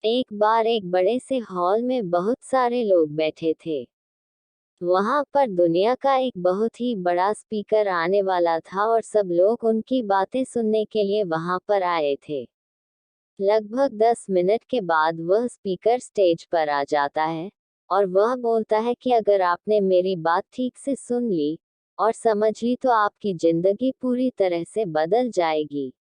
एक बार एक बड़े से हॉल में बहुत सारे लोग बैठे थे। वहां पर दुनिया का एक बहुत ही बड़ा स्पीकर आने वाला था और सब लोग उनकी बातें सुनने के लिए वहां पर आए थे। लगभग 10 मिनट के बाद वह स्पीकर स्टेज पर आ जाता है और वह बोलता है कि अगर आपने मेरी बात ठीक से सुन ली और समझ ली तो आपकी जिंदगी पूरी तरह से बदल जाएगी।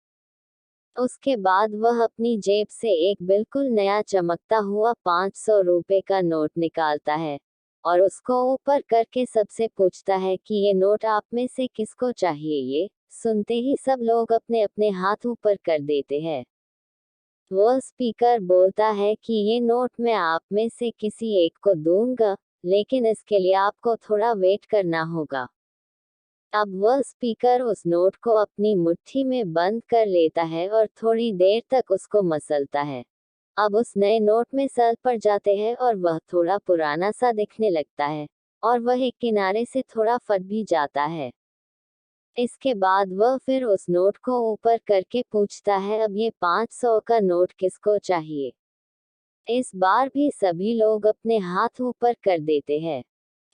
उसके बाद वह अपनी जेब से एक बिल्कुल नया चमकता हुआ 500 रुपए का नोट निकालता है और उसको ऊपर करके सबसे पूछता है कि ये नोट आप में से किसको चाहिए। ये सुनते ही सब लोग अपने अपने हाथ ऊपर कर देते हैं। वह स्पीकर बोलता है कि ये नोट मैं आप में से किसी एक को दूंगा, लेकिन इसके लिए आपको थोड़ा वेट करना होगा। अब वह स्पीकर उस नोट को अपनी मुट्ठी में बंद कर लेता है और थोड़ी देर तक उसको मसलता है। अब उस नए नोट में सर पड़ जाते हैं और वह थोड़ा पुराना सा दिखने लगता है और वह एक किनारे से थोड़ा फट भी जाता है। इसके बाद वह फिर उस नोट को ऊपर करके पूछता है, अब ये 500 का नोट किसको चाहिए। इस बार भी सभी लोग अपने हाथ ऊपर कर देते हैं।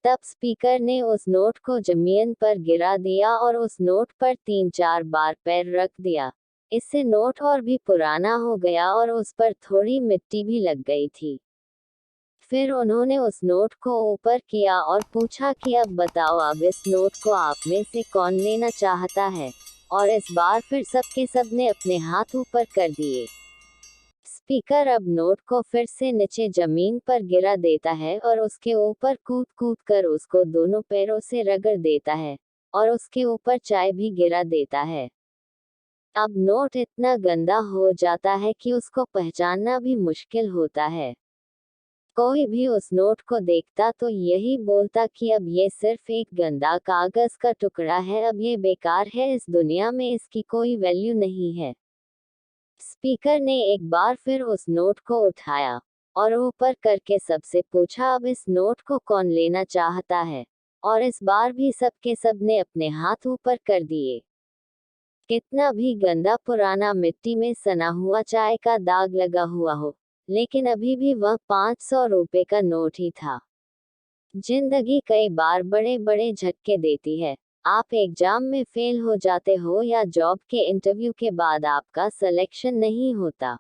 तब स्पीकर ने उस नोट को जमीन पर गिरा दिया और उस नोट पर 3-4 बार पैर रख दिया। इससे नोट और भी पुराना हो गया और उस पर थोड़ी मिट्टी भी लग गई थी। फिर उन्होंने उस नोट को ऊपर किया और पूछा कि अब बताओ, अब इस नोट को आप में से कौन लेना चाहता है। और इस बार फिर सबके सब ने अपने हाथ ऊपर कर दिए। स्पीकर अब नोट को फिर से नीचे जमीन पर गिरा देता है और उसके ऊपर कूद कूद कर उसको दोनों पैरों से रगड़ देता है और उसके ऊपर चाय भी गिरा देता है। अब नोट इतना गंदा हो जाता है कि उसको पहचानना भी मुश्किल होता है। कोई भी उस नोट को देखता तो यही बोलता कि अब ये सिर्फ एक गंदा कागज का टुकड़ा है, अब ये बेकार है, इस दुनिया में इसकी कोई वैल्यू नहीं है। स्पीकर ने एक बार फिर उस नोट को उठाया और ऊपर करके सबसे पूछा, अब इस नोट को कौन लेना चाहता है। और इस बार भी सबके सब ने अपने हाथ ऊपर कर दिए। कितना भी गंदा पुराना मिट्टी में सना हुआ चाय का दाग लगा हुआ हो, लेकिन अभी भी वह 500 रुपए का नोट ही था। जिंदगी कई बार बड़े बड़े झटके देती है। आप एग्जाम में फेल हो जाते हो या जॉब के इंटरव्यू के बाद आपका सिलेक्शन नहीं होता।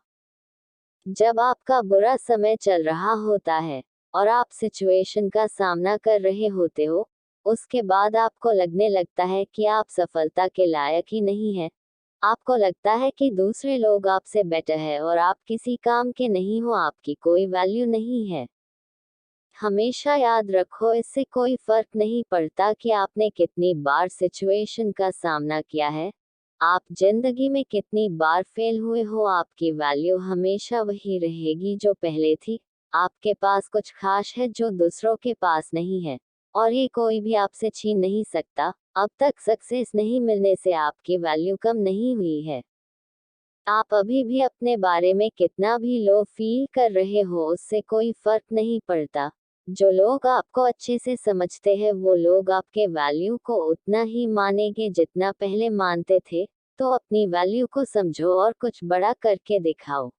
जब आपका बुरा समय चल रहा होता है और आप सिचुएशन का सामना कर रहे होते हो, उसके बाद आपको लगने लगता है कि आप सफलता के लायक ही नहीं है। आपको लगता है कि दूसरे लोग आपसे बेटर है और आप किसी काम के नहीं हो, आपकी कोई वैल्यू नहीं है। हमेशा याद रखो, इससे कोई फर्क नहीं पड़ता कि आपने कितनी बार सिचुएशन का सामना किया है, आप जिंदगी में कितनी बार फेल हुए हो, आपकी वैल्यू हमेशा वही रहेगी जो पहले थी। आपके पास कुछ खास है जो दूसरों के पास नहीं है और ये कोई भी आपसे छीन नहीं सकता। अब तक सक्सेस नहीं मिलने से आपकी वैल्यू कम नहीं हुई है। आप अभी भी अपने बारे में कितना भी लो फील कर रहे हो, उससे कोई फर्क नहीं पड़ता। जो लोग आपको अच्छे से समझते हैं वो लोग आपके वैल्यू को उतना ही मानेंगे जितना पहले मानते थे। तो अपनी वैल्यू को समझो और कुछ बड़ा करके दिखाओ।